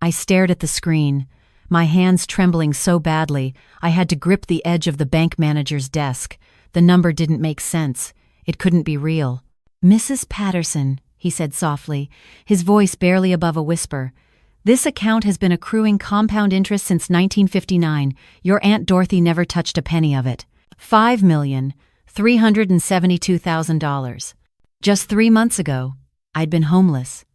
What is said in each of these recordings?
I stared at the screen, my hands trembling so badly I had to grip the edge of the bank manager's desk. The number didn't make sense. It couldn't be real. "Mrs. Patterson," he said softly, his voice barely above a whisper. "This account has been accruing compound interest since 1959. Your Aunt Dorothy never touched a penny of it. $5,372,000. Just 3 months ago, I'd been homeless,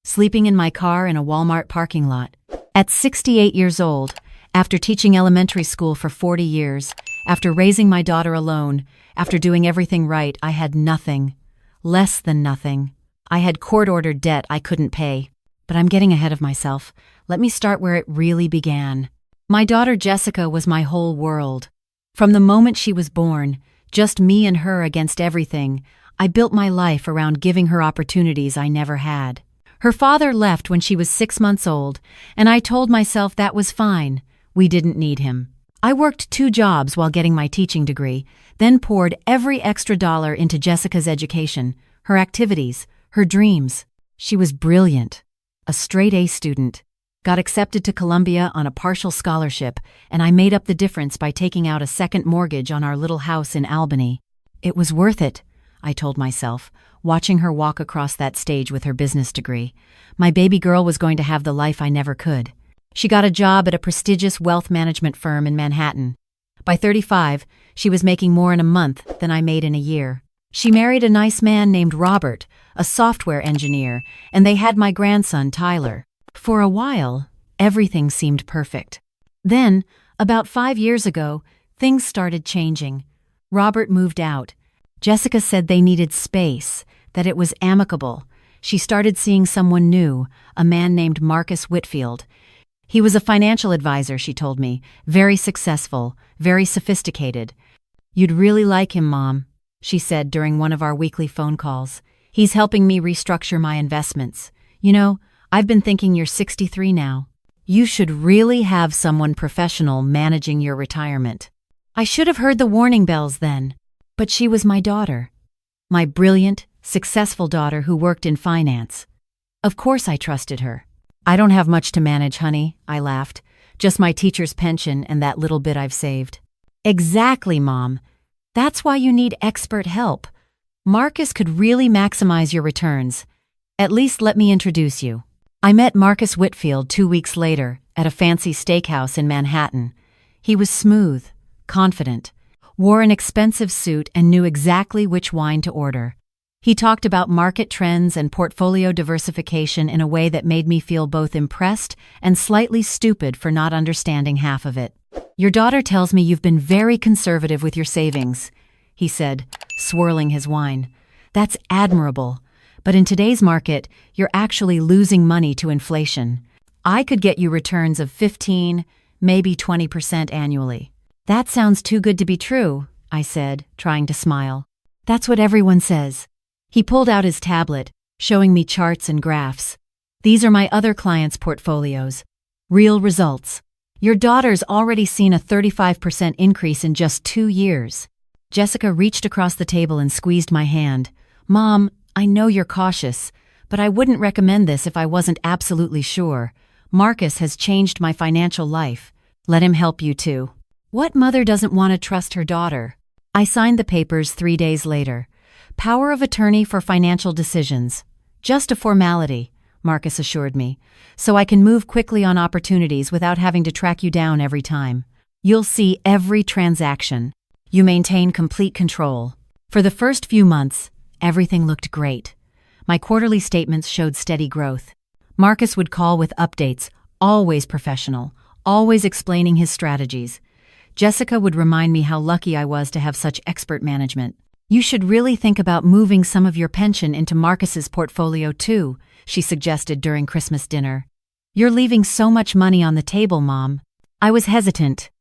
sleeping in my car in a Walmart parking lot. At 68 years old, after teaching elementary school for 40 years, after raising my daughter alone, after doing everything right, I had nothing. Less than nothing. I had court-ordered debt I couldn't pay. But I'm getting ahead of myself. Let me start where it really began. My daughter Jessica was my whole world. From the moment she was born, just me and her against everything, I built my life around giving her opportunities I never had. Her father left when she was 6 months old, and I told myself that was fine. We didn't need him. I worked 2 jobs while getting my teaching degree, then poured every extra dollar into Jessica's education, her activities, her dreams. She was brilliant. A straight-A student. Got accepted to Columbia on a partial scholarship, and I made up the difference by taking out a second mortgage on our little house in Albany. It was worth it, I told myself, watching her walk across that stage with her business degree. My baby girl was going to have the life I never could. She got a job at a prestigious wealth management firm in Manhattan. By 35, she was making more in a month than I made in a year. She married a nice man named Robert, a software engineer, and they had my grandson, Tyler. For a while, everything seemed perfect. Then, about 5 years ago, things started changing. Robert moved out. Jessica said they needed space, that it was amicable. She started seeing someone new, a man named Marcus Whitfield. He was a financial advisor, she told me, very successful, very sophisticated. "You'd really like him, Mom," she said during one of our weekly phone calls. "He's helping me restructure my investments. You know, I've been thinking you're 63 now. You should really have someone professional managing your retirement." I should have heard the warning bells then. But she was my daughter. My brilliant, successful daughter who worked in finance. Of course I trusted her. "I don't have much to manage, honey," I laughed. "Just my teacher's pension and that little bit I've saved." "Exactly, Mom. That's why you need expert help. Marcus could really maximize your returns. At least let me introduce you." I met Marcus Whitfield 2 weeks later at a fancy steakhouse in Manhattan. He was smooth, confident, wore an expensive suit and knew exactly which wine to order. He talked about market trends and portfolio diversification in a way that made me feel both impressed and slightly stupid for not understanding half of it. "Your daughter tells me you've been very conservative with your savings," he said, swirling his wine. "That's admirable, but in today's market, you're actually losing money to inflation. I could get you returns of 15, maybe 20% annually." "That sounds too good to be true," I said, trying to smile. "That's what everyone says." He pulled out his tablet, showing me charts and graphs. "These are my other clients' portfolios. Real results. Your daughter's already seen a 35% increase in just 2 years." Jessica reached across the table and squeezed my hand. "Mom, I know you're cautious, but I wouldn't recommend this if I wasn't absolutely sure. Marcus has changed my financial life. Let him help you too." What mother doesn't want to trust her daughter? I signed the papers 3 days later. "Power of attorney for financial decisions. Just a formality," Marcus assured me, "so I can move quickly on opportunities without having to track you down every time. You'll see every transaction. You maintain complete control." For the first few months, everything looked great. My quarterly statements showed steady growth. Marcus would call with updates, always professional, always explaining his strategies. Jessica would remind me how lucky I was to have such expert management. "You should really think about moving some of your pension into Marcus's portfolio too," she suggested during Christmas dinner. "You're leaving so much money on the table, Mom." I was hesitant,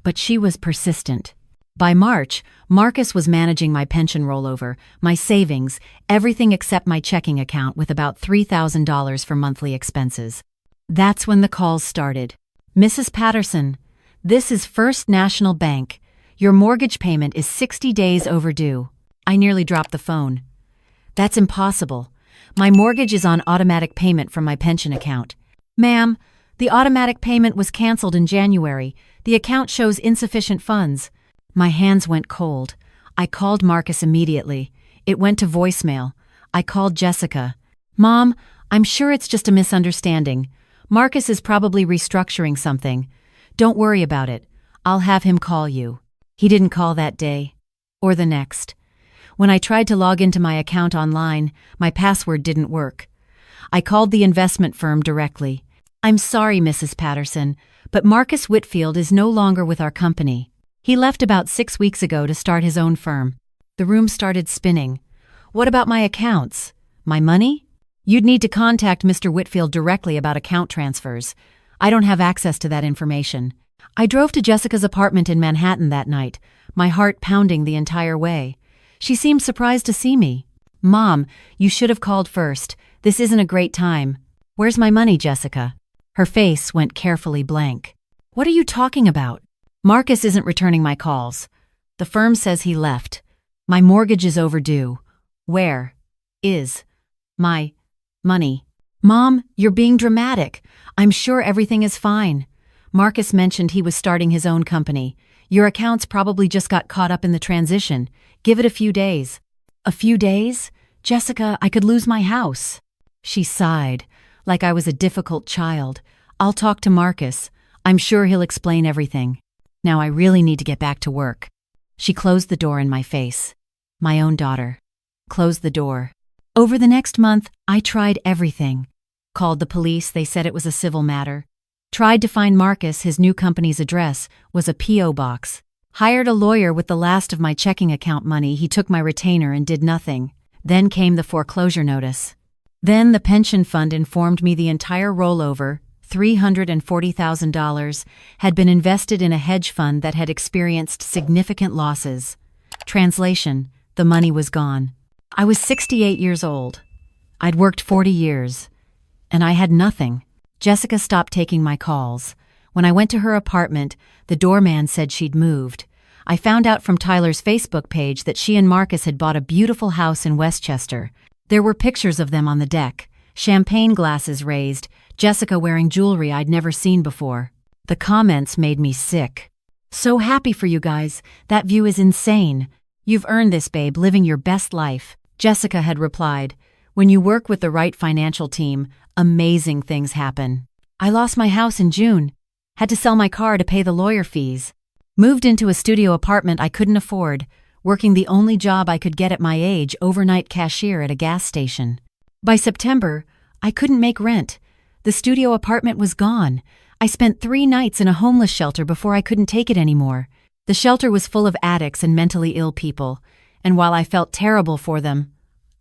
but she was persistent. By March, Marcus was managing my pension rollover, my savings, everything except my checking account with about $3,000 for monthly expenses. That's when the calls started. "Mrs. Patterson, this is First National Bank. Your mortgage payment is 60 days overdue." I nearly dropped the phone. "That's impossible. My mortgage is on automatic payment from my pension account." Ma'am, the automatic payment was canceled in January. The account shows insufficient funds. My hands went cold. I called Marcus immediately. It went to voicemail. I called Jessica. Mom, I'm sure it's just a misunderstanding. Marcus is probably restructuring something. Don't worry about it. I'll have him call you. He didn't call that day. Or the next. When I tried to log into my account online, my password didn't work. I called the investment firm directly. I'm sorry, Mrs. Patterson, but Marcus Whitfield is no longer with our company. He left about 6 weeks ago to start his own firm. The room started spinning. What about my accounts? My money? You'd need to contact Mr. Whitfield directly about account transfers. I don't have access to that information. I drove to Jessica's apartment in Manhattan that night, my heart pounding the entire way. She seemed surprised to see me. Mom, you should have called first. This isn't a great time. Where's my money, Jessica? Her face went carefully blank. What are you talking about? Marcus isn't returning my calls. The firm says he left. My mortgage is overdue. Where is my money? Mom, you're being dramatic. I'm sure everything is fine. Marcus mentioned he was starting his own company. Your accounts probably just got caught up in the transition. Give it a few days. A few days? Jessica, I could lose my house. She sighed, like I was a difficult child. I'll talk to Marcus. I'm sure he'll explain everything. Now I really need to get back to work. She closed the door in my face. My own daughter. Closed the door. Over the next month, I tried everything. Called the police, they said it was a civil matter. Tried to find Marcus, his new company's address was a P.O. box. Hired a lawyer with the last of my checking account money. He took my retainer and did nothing. Then came the foreclosure notice. Then the pension fund informed me the entire rollover, $340,000, had been invested in a hedge fund that had experienced significant losses. Translation, the money was gone. I was 68 years old. I'd worked 40 years. And I had nothing. Jessica stopped taking my calls. When I went to her apartment, the doorman said she'd moved. I found out from Tyler's Facebook page that she and Marcus had bought a beautiful house in Westchester. There were pictures of them on the deck, champagne glasses raised, Jessica wearing jewelry I'd never seen before. The comments made me sick. So happy for you guys. That view is insane. You've earned this, babe, living your best life. Jessica had replied, when you work with the right financial team, amazing things happen. I lost my house in June. Had to sell my car to pay the lawyer fees. Moved into a studio apartment I couldn't afford, working the only job I could get at my age, overnight cashier at a gas station. By September, I couldn't make rent. The studio apartment was gone. I spent 3 nights in a homeless shelter before I couldn't take it anymore. The shelter was full of addicts and mentally ill people, and while I felt terrible for them,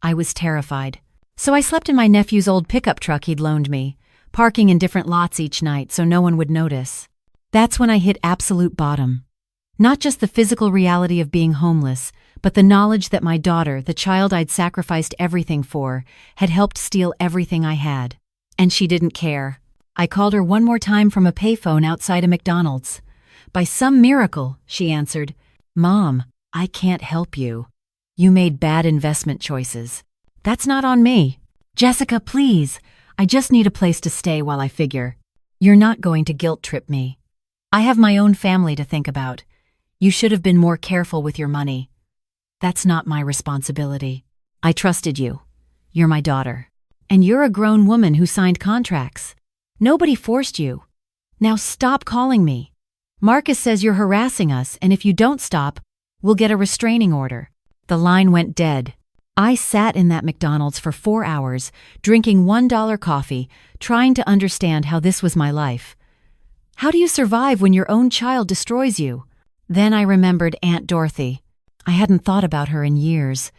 I was terrified. So I slept in my nephew's old pickup truck he'd loaned me, parking in different lots each night so no one would notice. That's when I hit absolute bottom. Not just the physical reality of being homeless, but the knowledge that my daughter, the child I'd sacrificed everything for, had helped steal everything I had. And she didn't care. I called her one more time from a payphone outside a McDonald's. By some miracle, she answered, Mom, I can't help you. You made bad investment choices. That's not on me. Jessica, please. I just need a place to stay while I figure. You're not going to guilt trip me. I have my own family to think about. You should have been more careful with your money. That's not my responsibility. I trusted you. You're my daughter. And you're a grown woman who signed contracts. Nobody forced you. Now stop calling me. Marcus says you're harassing us, and if you don't stop, we'll get a restraining order. The line went dead. I sat in that McDonald's for 4 hours, drinking $1 coffee, trying to understand how this was my life. How do you survive when your own child destroys you? Then I remembered Aunt Dorothy. I hadn't thought about her in years.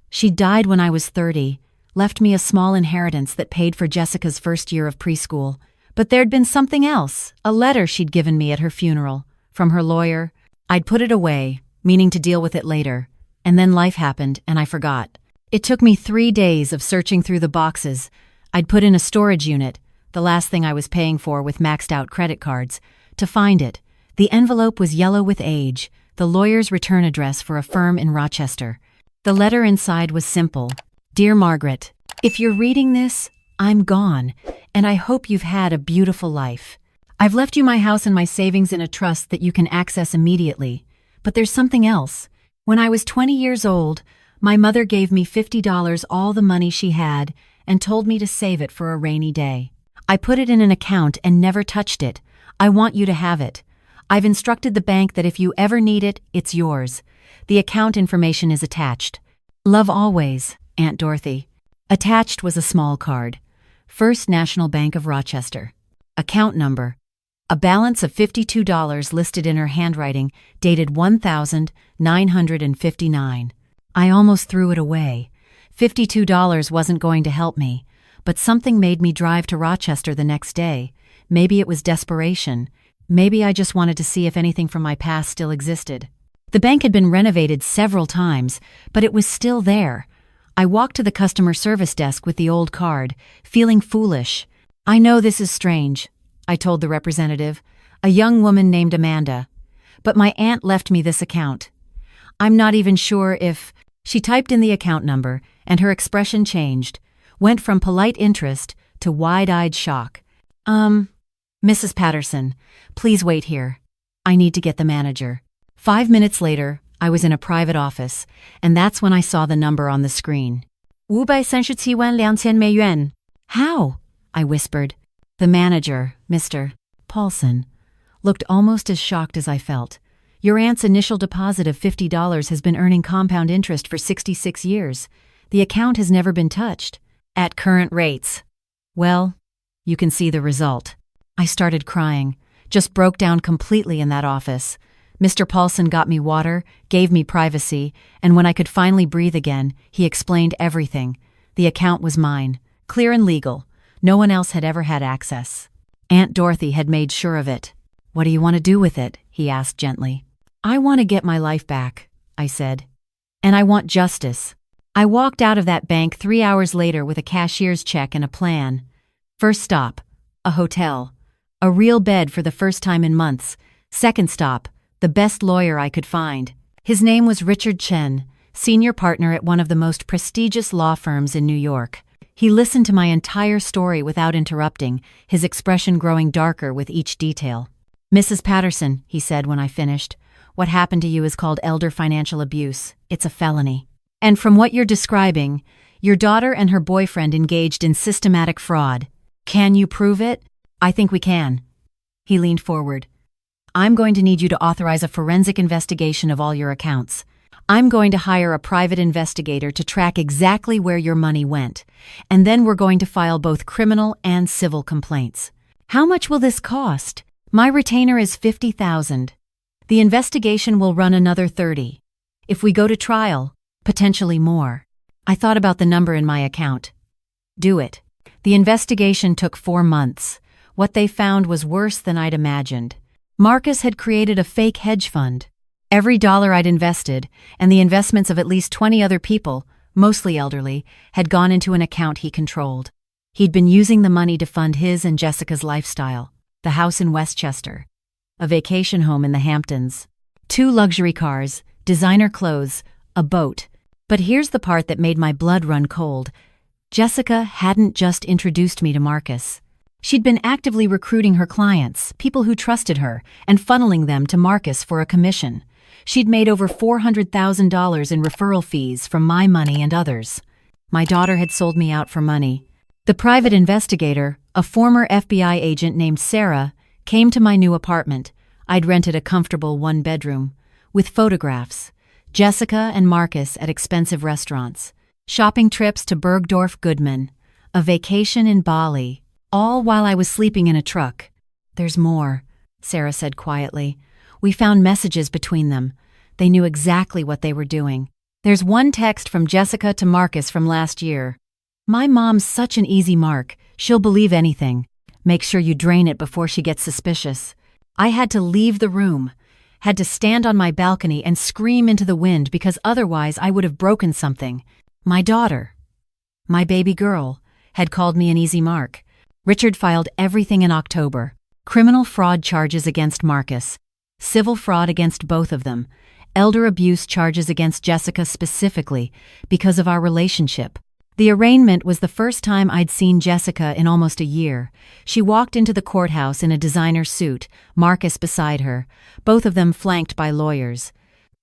She died when I was 30, left me a small inheritance that paid for Jessica's first year of preschool. But there'd been something else, a letter she'd given me at her funeral, from her lawyer. I'd put it away, meaning to deal with it later. And then life happened, and I forgot. It took me 3 days of searching through the boxes. I'd put in a storage unit, the last thing I was paying for with maxed-out credit cards, to find it. The envelope was yellow with age, the lawyer's return address for a firm in Rochester. The letter inside was simple. Dear Margaret, if you're reading this, I'm gone, and I hope you've had a beautiful life. I've left you my house and my savings in a trust that you can access immediately. But there's something else. When I was 20 years old, my mother gave me $50, all the money she had, and told me to save it for a rainy day. I put it in an account and never touched it. I want you to have it. I've instructed the bank that if you ever need it, it's yours. The account information is attached. Love always, Aunt Dorothy. Attached was a small card. First National Bank of Rochester. Account number. A balance of $52 listed in her handwriting, dated 1959. I almost threw it away. $52 wasn't going to help me, but something made me drive to Rochester the next day. Maybe it was desperation. Maybe I just wanted to see if anything from my past still existed. The bank had been renovated several times, but it was still there. I walked to the customer service desk with the old card, feeling foolish. I know this is strange, I told the representative, a young woman named Amanda. But my aunt left me this account. I'm not even sure if... She typed in the account number, and her expression changed, went from polite interest to wide-eyed shock. Mrs. Patterson, please wait here. I need to get the manager. 5 minutes later, I was in a private office, and that's when I saw the number on the screen. 537,200,000 How? I whispered. The manager, Mr. Paulson, looked almost as shocked as I felt. Your aunt's initial deposit of $50 has been earning compound interest for 66 years. The account has never been touched. At current rates. Well, you can see the result. I started crying, just broke down completely in that office. Mr. Paulson got me water, gave me privacy, and when I could finally breathe again, he explained everything. The account was mine, clear and legal. No one else had ever had access. Aunt Dorothy had made sure of it. What do you want to do with it? He asked gently. I want to get my life back, I said. And I want justice. I walked out of that bank 3 hours later with a cashier's check and a plan. First stop, a hotel. A real bed for the first time in months. Second stop, the best lawyer I could find. His name was Richard Chen, senior partner at one of the most prestigious law firms in New York. He listened to my entire story without interrupting, his expression growing darker with each detail. Mrs. Patterson, he said when I finished, what happened to you is called elder financial abuse. It's a felony. And from what you're describing, your daughter and her boyfriend engaged in systematic fraud. Can you prove it? I think we can. He leaned forward. I'm going to need you to authorize a forensic investigation of all your accounts. I'm going to hire a private investigator to track exactly where your money went, and then we're going to file both criminal and civil complaints. How much will this cost? My retainer is $50,000. The investigation will run another $30,000. If we go to trial, potentially more. I thought about the number in my account. Do it. The investigation took 4 months. What they found was worse than I'd imagined. Marcus had created a fake hedge fund. Every dollar I'd invested, and the investments of at least 20 other people, mostly elderly, had gone into an account he controlled. He'd been using the money to fund his and Jessica's lifestyle, the house in Westchester, a vacation home in the Hamptons, 2 luxury cars, designer clothes, a boat. But here's the part that made my blood run cold. Jessica hadn't just introduced me to Marcus. She'd been actively recruiting her clients, people who trusted her, and funneling them to Marcus for a commission. She'd made over $400,000 in referral fees from my money and others. My daughter had sold me out for money. The private investigator, a former FBI agent named Sarah, came to my new apartment. I'd rented a comfortable 1-bedroom, with photographs. Jessica and Marcus at expensive restaurants. Shopping trips to Bergdorf Goodman. A vacation in Bali. All while I was sleeping in a truck. There's more, Sarah said quietly. We found messages between them. They knew exactly what they were doing. There's one text from Jessica to Marcus from last year. My mom's such an easy mark. She'll believe anything. Make sure you drain it before she gets suspicious. I had to leave the room. Had to stand on my balcony and scream into the wind because otherwise I would have broken something. My daughter, my baby girl, had called me an easy mark. Richard filed everything in October. Criminal fraud charges against Marcus. Civil fraud against both of them. Elder abuse charges against Jessica specifically because of our relationship. The arraignment was the first time I'd seen Jessica in almost a year. She walked into the courthouse in a designer suit, Marcus beside her, both of them flanked by lawyers.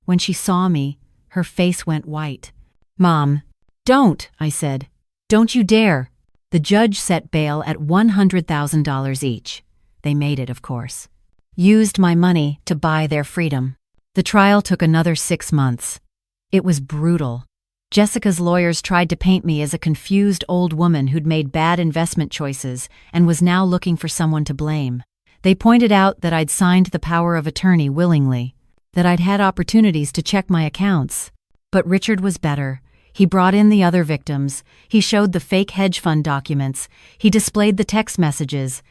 When she saw me, her face went white. "Mom, don't," I said. "Don't you dare." The judge set bail at $100,000 each. They made it, of course. Used my money to buy their freedom. The trial took another 6 months. It was brutal. Jessica's lawyers tried to paint me as a confused old woman who'd made bad investment choices and was now looking for someone to blame. They pointed out that I'd signed the power of attorney willingly, that I'd had opportunities to check my accounts. But Richard was better. He brought in the other victims. He showed the fake hedge fund documents. He displayed the text messages.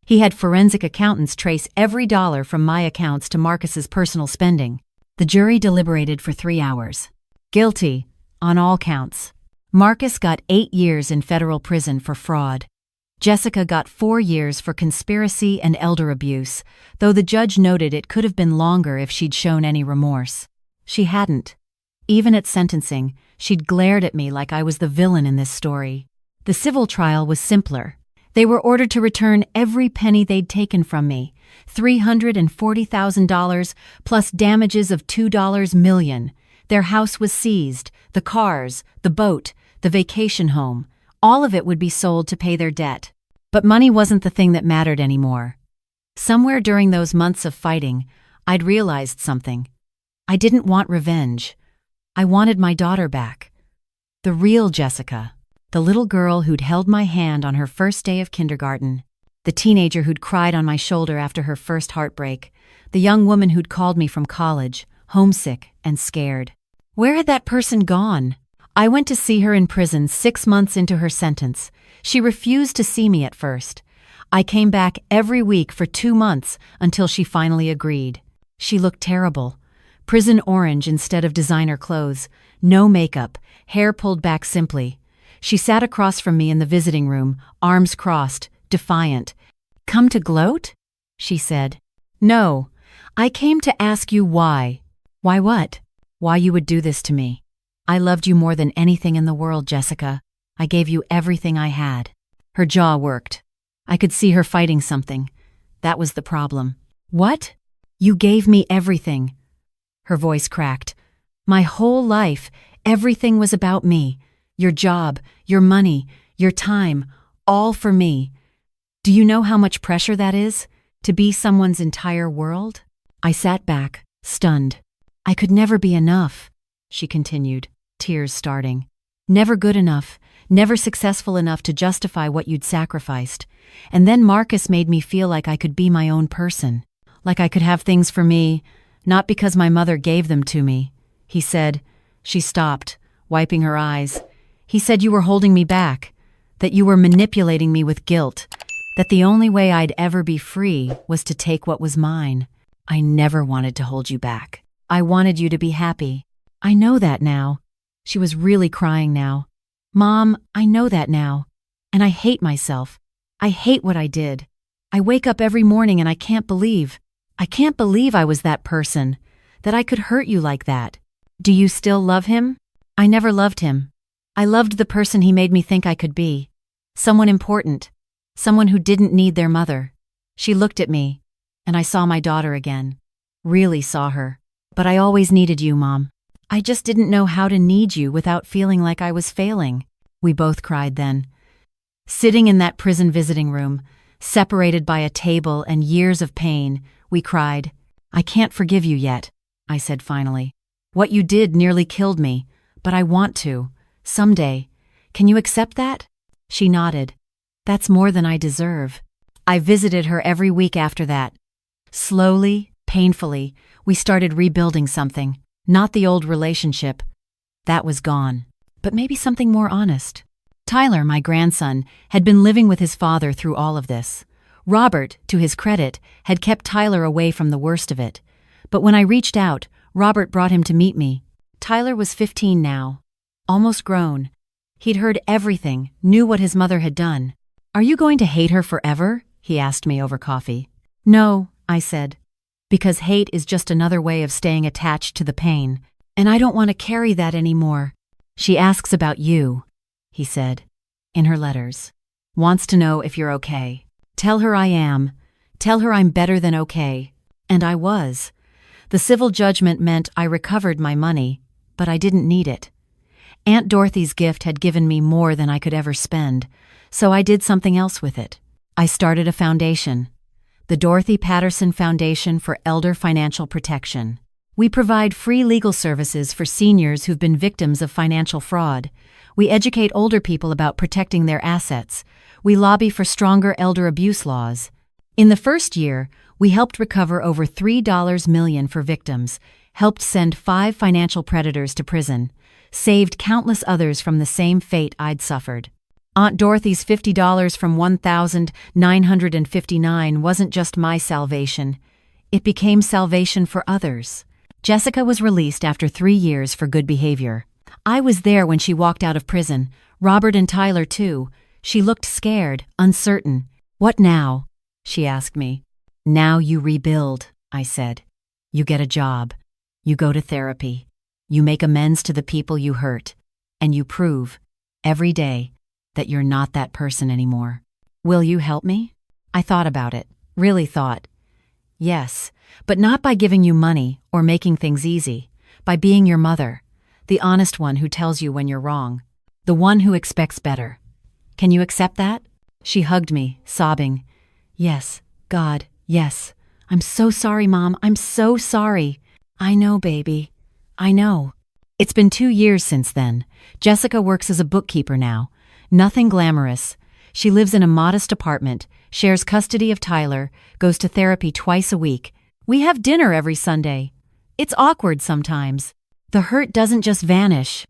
He had forensic accountants trace every dollar from my accounts to Marcus's personal spending. The jury deliberated for 3 hours. Guilty, on all counts. Marcus got 8 years in federal prison for fraud. Jessica got 4 years for conspiracy and elder abuse, though the judge noted it could have been longer if she'd shown any remorse. She hadn't. Even at sentencing, she'd glared at me like I was the villain in this story. The civil trial was simpler. They were ordered to return every penny they'd taken from me, $340,000 plus damages of $2 million. Their house was seized, the cars, the boat, the vacation home. All of it would be sold to pay their debt. But money wasn't the thing that mattered anymore. Somewhere during those months of fighting, I'd realized something. I didn't want revenge. I wanted my daughter back. The real Jessica. The little girl who'd held my hand on her first day of kindergarten. The teenager who'd cried on my shoulder after her first heartbreak. The young woman who'd called me from college, homesick and scared. Where had that person gone? I went to see her in prison 6 months into her sentence. She refused to see me at first. I came back every week for 2 months until she finally agreed. She looked terrible. Prison orange instead of designer clothes, no makeup, hair pulled back simply. She sat across from me in the visiting room, arms crossed, defiant. "Come to gloat?" she said. "No, I came to ask you why." "Why what?" "Why you would do this to me. I loved you more than anything in the world, Jessica. I gave you everything I had." Her jaw worked. I could see her fighting something. That was the problem. "What?" "You gave me everything." Her voice cracked. "My whole life, everything was about me. Your job, your money, your time, all for me. Do you know how much pressure that is? To be someone's entire world?" I sat back, stunned. "I could never be enough," she continued, tears starting. "Never good enough, never successful enough to justify what you'd sacrificed. And then Marcus made me feel like I could be my own person, like I could have things for me, not because my mother gave them to me. He said," she stopped, wiping her eyes. "He said you were holding me back, that you were manipulating me with guilt, that the only way I'd ever be free was to take what was mine. I never wanted to hold you back. I wanted you to be happy. I know that now." She was really crying now. "Mom, I know that now. And I hate myself. I hate what I did. I wake up every morning and I can't believe I was that person, that I could hurt you like that. Do you still love him?" "I never loved him. I loved the person he made me think I could be. Someone important. Someone who didn't need their mother." She looked at me, and I saw my daughter again. Really saw her. "But I always needed you, Mom. I just didn't know how to need you without feeling like I was failing." We both cried then. Sitting in that prison visiting room, separated by a table and years of pain, we cried. "I can't forgive you yet," I said finally. "What you did nearly killed me, but I want to. Someday. Can you accept that?" She nodded. "That's more than I deserve." I visited her every week after that. Slowly, painfully, we started rebuilding something. Not the old relationship. That was gone. But maybe something more honest. Tyler, my grandson, had been living with his father through all of this. Robert, to his credit, had kept Tyler away from the worst of it. But when I reached out, Robert brought him to meet me. Tyler was 15 now. Almost grown. He'd heard everything, knew what his mother had done. "Are you going to hate her forever?" he asked me over coffee. "No," I said, "because hate is just another way of staying attached to the pain, and I don't want to carry that anymore." "She asks about you." he said, in her letters. Wants to know if you're okay. Tell her I am. Tell her I'm better than okay. And I was. The civil judgment meant I recovered my money, but I didn't need it. Aunt Dorothy's gift had given me more than I could ever spend, so I did something else with it. I started a foundation, the Dorothy Patterson Foundation for Elder Financial Protection. We provide free legal services for seniors who've been victims of financial fraud. We educate older people about protecting their assets. We lobby for stronger elder abuse laws. In the first year, we helped recover over $3 million for victims, helped send 5 financial predators to prison, saved countless others from the same fate I'd suffered. Aunt Dorothy's $50 from 1,959 wasn't just my salvation. It became salvation for others. Jessica was released after 3 years for good behavior. I was there when she walked out of prison, Robert and Tyler too. She looked scared, uncertain. "What now?" she asked me. "Now you rebuild," I said. "You get a job. You go to therapy. You make amends to the people you hurt. And you prove, every day, that you're not that person anymore. Will you help me?" I thought about it, really thought. Yes, but not by giving you money or making things easy, by being your mother, the honest one who tells you when you're wrong, the one who expects better. Can you accept that? She hugged me, sobbing. "Yes, God, yes. I'm so sorry, Mom. I'm so sorry." "I know, baby. I know." It's been 2 years since then. Jessica works as a bookkeeper now. Nothing glamorous. She lives in a modest apartment, shares custody of Tyler, goes to therapy twice a week. We have dinner every Sunday. It's awkward sometimes. The hurt doesn't just vanish.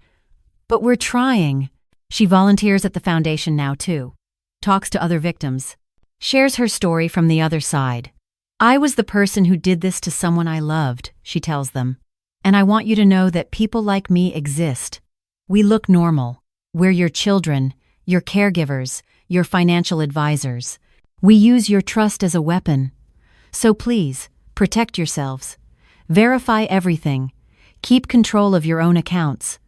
But we're trying. She volunteers at the foundation now too. Talks to other victims. Shares her story from the other side. "I was the person who did this to someone I loved," she tells them. "And I want you to know that people like me exist. We look normal. We're your children, your caregivers, your financial advisors. We use your trust as a weapon. So please, protect yourselves. Verify everything. Keep control of your own accounts.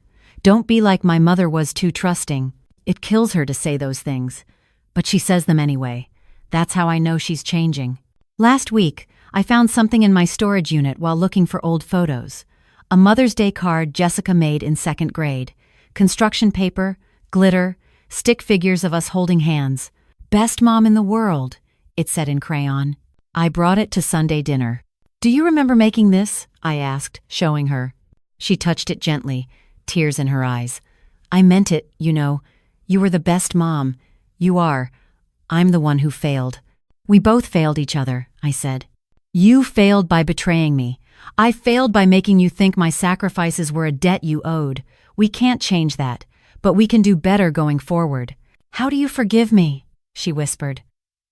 Don't be like my mother was, too trusting. It kills her to say those things. But she says them anyway. That's how I know she's changing." Last week, I found something in my storage unit while looking for old photos. A Mother's Day card Jessica made in 2nd grade. Construction paper, glitter, stick figures of us holding hands. "Best mom in the world," it said in crayon. I brought it to Sunday dinner. "Do you remember making this?" I asked, showing her. She touched it gently, tears in her eyes. "I meant it, you know. You were the best mom. You are. I'm the one who failed." "We both failed each other," I said. "You failed by betraying me. I failed by making you think my sacrifices were a debt you owed. We can't change that, but we can do better going forward." "How do you forgive me?" she whispered.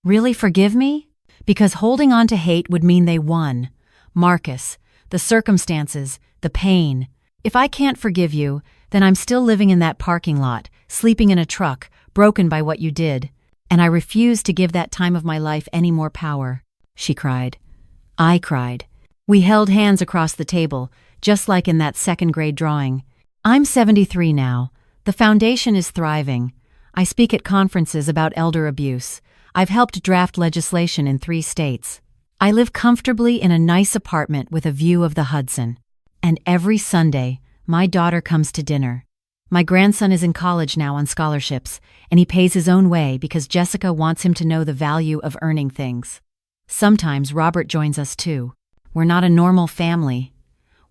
"Really forgive me? Because holding on to hate would mean they won. Marcus, the circumstances, the pain. If I can't forgive you, then I'm still living in that parking lot, sleeping in a truck, broken by what you did. And I refuse to give that time of my life any more power." She cried. I cried. We held hands across the table, just like in that 2nd grade drawing. I'm 73 now. The foundation is thriving. I speak at conferences about elder abuse. I've helped draft legislation in 3 states. I live comfortably in a nice apartment with a view of the Hudson. And every Sunday, my daughter comes to dinner. My grandson is in college now on scholarships, and he pays his own way because Jessica wants him to know the value of earning things. Sometimes Robert joins us too. We're not a normal family.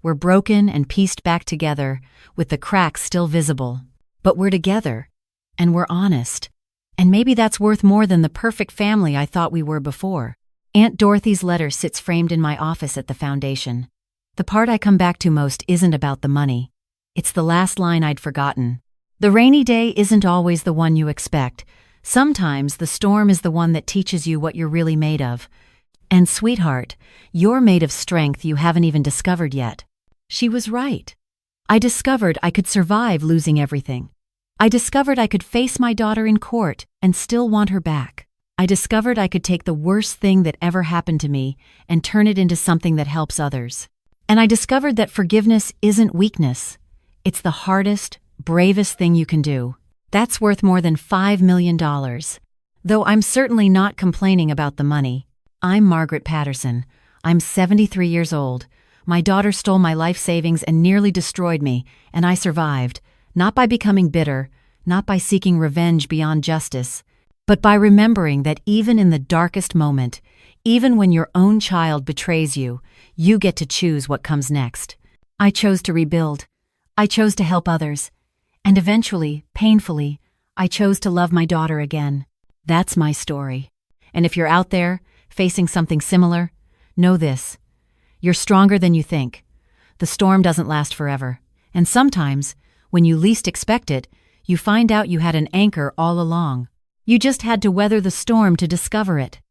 We're broken and pieced back together, with the cracks still visible. But we're together, and we're honest. And maybe that's worth more than the perfect family I thought we were before. Aunt Dorothy's letter sits framed in my office at the foundation. The part I come back to most isn't about the money. It's the last line I'd forgotten. The rainy day isn't always the one you expect. Sometimes the storm is the one that teaches you what you're really made of. And sweetheart, you're made of strength you haven't even discovered yet. She was right. I discovered I could survive losing everything. I discovered I could face my daughter in court and still want her back. I discovered I could take the worst thing that ever happened to me and turn it into something that helps others. And I discovered that forgiveness isn't weakness. It's the hardest, bravest thing you can do. That's worth more than $5 million. Though I'm certainly not complaining about the money. I'm Margaret Patterson. I'm 73 years old. My daughter stole my life savings and nearly destroyed me, and I survived, not by becoming bitter, not by seeking revenge beyond justice, but by remembering that even in the darkest moment, even when your own child betrays you, you get to choose what comes next. I chose to rebuild. I chose to help others. And eventually, painfully, I chose to love my daughter again. That's my story. And if you're out there, facing something similar, know this. You're stronger than you think. The storm doesn't last forever. And sometimes, when you least expect it, you find out you had an anchor all along. You just had to weather the storm to discover it.